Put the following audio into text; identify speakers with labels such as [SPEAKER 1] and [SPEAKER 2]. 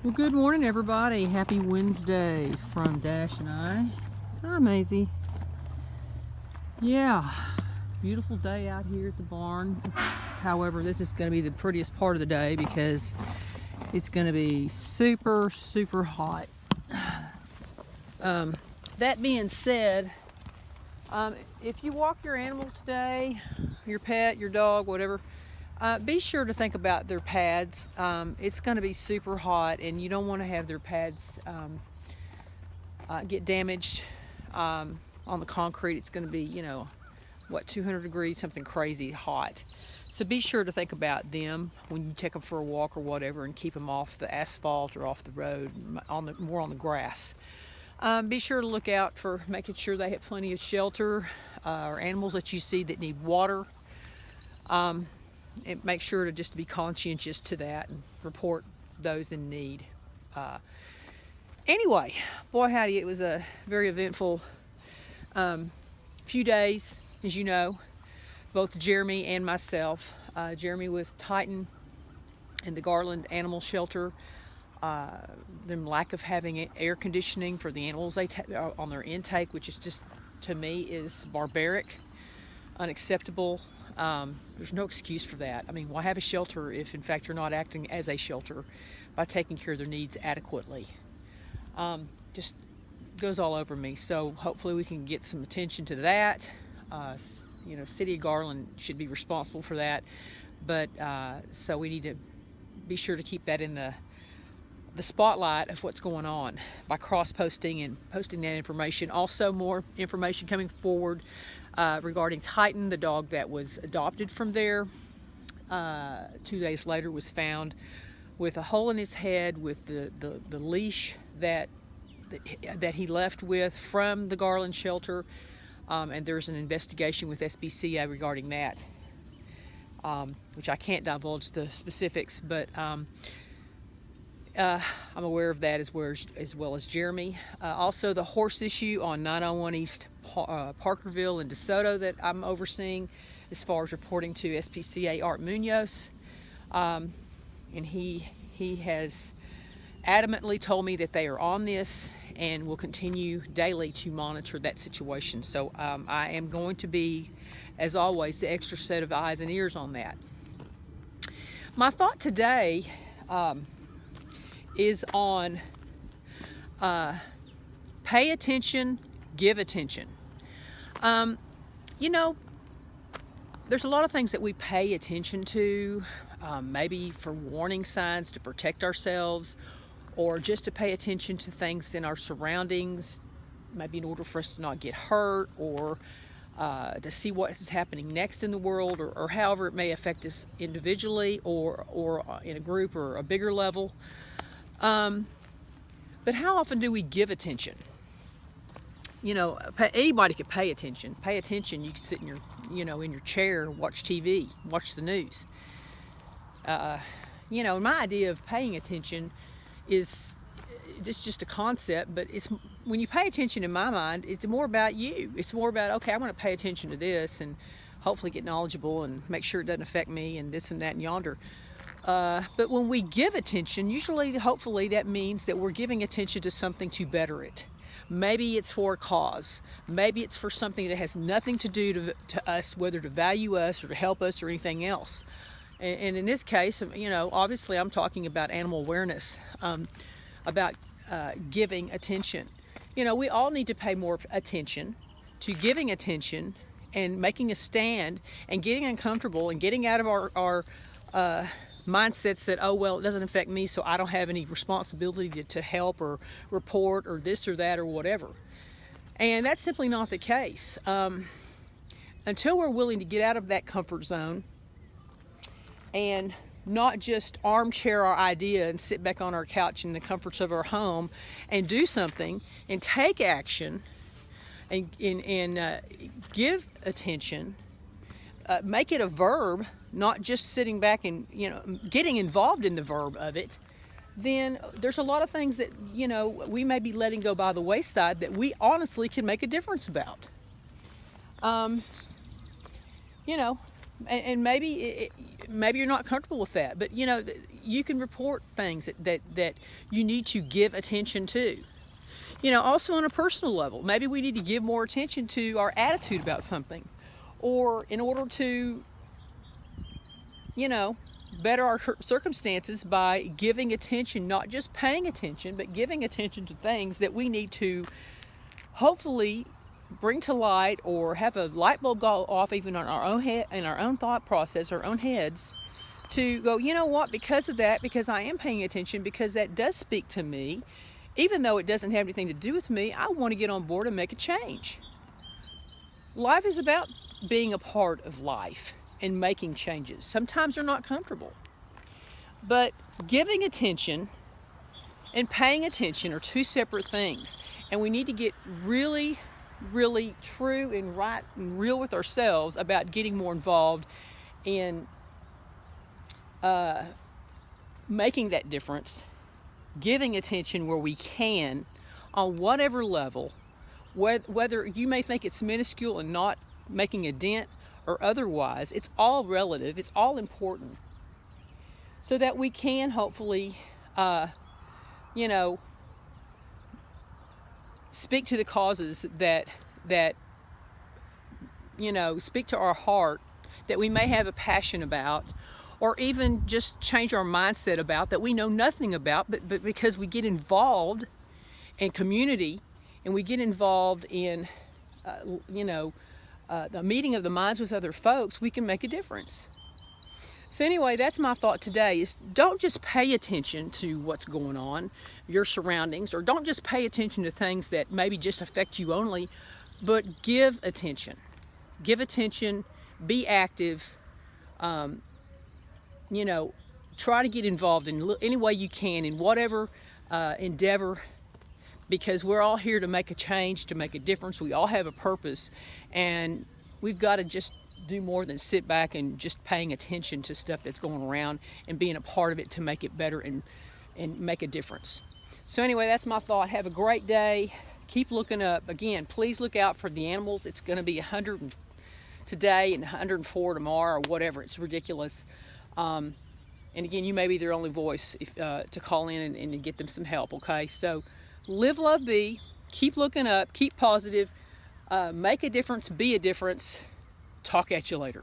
[SPEAKER 1] Well, good morning, everybody. Happy Wednesday from Dash and I. Hi, Maisie. Yeah, beautiful day out here at the barn. However, this is going to be the prettiest part of the day because it's going to be super, super hot. That being said, if you walk your animal today, your pet, your dog, whatever, be sure to think about their pads. It's going to be super hot, and you don't want to have their pads get damaged on the concrete. It's going to be, 200 degrees, something crazy hot. So be sure to think about them when you take them for a walk or whatever, and keep them off the asphalt or off the road, more on the grass. Be sure to look out for making sure they have plenty of shelter, or animals that you see that need water. And make sure to just be conscientious to that and report those in need. Anyway, boy howdy, it was a very eventful few days, as you know, both Jeremy and myself. Jeremy with Titan and the Garland Animal Shelter. The lack of having air conditioning for the animals on their intake, which is just, to me, is barbaric, unacceptable. There's no excuse for that. I mean, why have a shelter if in fact you're not acting as a shelter by taking care of their needs adequately? Just goes all over me. So hopefully we can get some attention to that. City of Garland should be responsible for that, but so we need to be sure to keep that in the spotlight of what's going on by cross-posting and posting that information. Also, more information coming forward regarding Titan, the dog that was adopted from there. 2 days later was found with a hole in his head with the leash that he left with from the Garland shelter, and there's an investigation with SPCA regarding that, which I can't divulge the specifics, but I'm aware of that as well as Jeremy. Also, the horse issue on 901 East Parkerville and DeSoto that I'm overseeing as far as reporting to SPCA Art Munoz. And he has adamantly told me that they are on this and will continue daily to monitor that situation. So I am going to be, as always, the extra set of eyes and ears on that. My thought today is on pay attention, give attention. There's a lot of things that we pay attention to, maybe for warning signs to protect ourselves, or just to pay attention to things in our surroundings, maybe in order for us to not get hurt, or to see what is happening next in the world, or however it may affect us individually or in a group or a bigger level. But how often do we give attention? Anybody could pay attention. Pay attention. You can sit in your chair, watch TV, watch the news. My idea of paying attention is just a concept, but it's when you pay attention, in my mind, it's more about you. It's more about, okay, I'm going to pay attention to this and hopefully get knowledgeable and make sure it doesn't affect me and this and that and yonder. But when we give attention, usually, hopefully, that means that we're giving attention to something to better it. Maybe it's for a cause. Maybe it's for something that has nothing to do to us, whether to value us or to help us or anything else. And in this case, obviously I'm talking about animal awareness, about giving attention. We all need to pay more attention to giving attention and making a stand and getting uncomfortable and getting out of our mindsets that, oh, well, it doesn't affect me, so I don't have any responsibility to help or report or this or that or whatever. And that's simply not the case. Until we're willing to get out of that comfort zone and not just armchair our idea and sit back on our couch in the comforts of our home and do something and take action and give attention, make it a verb, not just sitting back and getting involved in the verb of it, then there's a lot of things that we may be letting go by the wayside that we honestly can make a difference about. And maybe you're not comfortable with that, but you can report things that you need to give attention to. You know, also on a personal level, maybe we need to give more attention to our attitude about something, or in order to, you know, better our circumstances by giving attention, not just paying attention, but giving attention to things that we need to hopefully bring to light, or have a light bulb go off even on our own head, in our own thought process, our own heads, to go, you know what, because of that, because I am paying attention, because that does speak to me, even though it doesn't have anything to do with me, I want to get on board and make a change. Life is about being a part of life and making changes. Sometimes they're not comfortable, but giving attention and paying attention are two separate things, and we need to get really true and right and real with ourselves about getting more involved in making that difference, giving attention where we can on whatever level, whether you may think it's minuscule and not making a dent, or otherwise. It's all relative, it's all important, so that we can hopefully you know, speak to the causes that you know, speak to our heart, that we may have a passion about, or even just change our mindset about, that we know nothing about, but because we get involved in community, and we get involved in you know, the meeting of the minds with other folks, we can make a difference. So anyway, that's my thought today, is don't just pay attention to what's going on, your surroundings, or don't just pay attention to things that maybe just affect you only, but give attention. Give attention, be active, you know, try to get involved in any way you can in whatever endeavor, because we're all here to make a change, to make a difference. We all have a purpose, and we've got to just do more than sit back and just paying attention to stuff that's going around and being a part of it to make it better and make a difference. So anyway, that's my thought. Have a great day. Keep looking up. Again, please look out for the animals. It's going to be 100 today and 104 tomorrow, or whatever. It's ridiculous. And again, you may be their only voice to call in and get them some help, okay? So live, love, be. Keep looking up. Keep positive. Make a difference. Be a difference. Talk at you later.